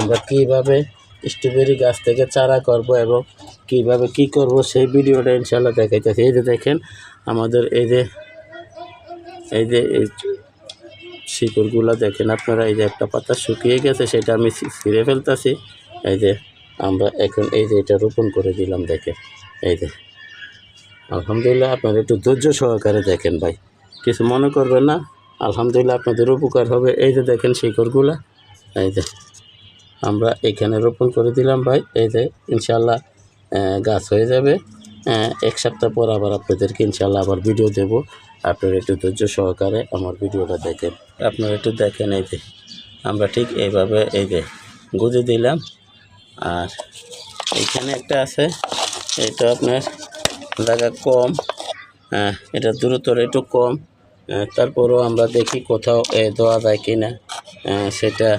আমরা কীভাবে স্ট্রবেরি গাছ থেকে চারা করব এবং কীভাবে কী করব সেই ভিডিওটা ইনশাল্লাহ দেখাইতেছি। এই যে দেখেন আমাদের এই যে শিকড়গুলো দেখেন আপনারা, এই যে একটা পাতা শুকিয়ে গেছে সেটা আমি ছিঁড়ে ফেলতেছি। এই যে আমরা এখন এই যে এটা রোপণ করে দিলাম, দেখেন এই যে আলহামদুলিল্লাহ। আপনারা একটু ধৈর্য সহকারে দেখেন ভাই, কিছু মনে করবেন না, আলহামদুলিল্লাহ আপনাদের উপকার হবে। এই যে দেখেন শিকড়গুলা, এই যে আমরা এখানে রোপণ করে দিলাম ভাই। এই যে ইনশাল্লাহ গাছ হয়ে যাবে। 1 সপ্তাহ পর আবার আপনাদেরকে ইনশাল্লাহ আবার ভিডিও দেব। আপনারা একটু ধৈর্য সহকারে আমার ভিডিওটা দেখেন। আপনারা একটু দেখেন, এই যে আমরা ঠিক এইভাবে এই যে গুঁজে দিলাম। আর এইখানে একটা আছে, এটা আপনার জায়গা কম, এটা দূরত্বটা একটু কম, তারপরেও আমরা দেখি কোথাও দেওয়া যায় কি না, সেটা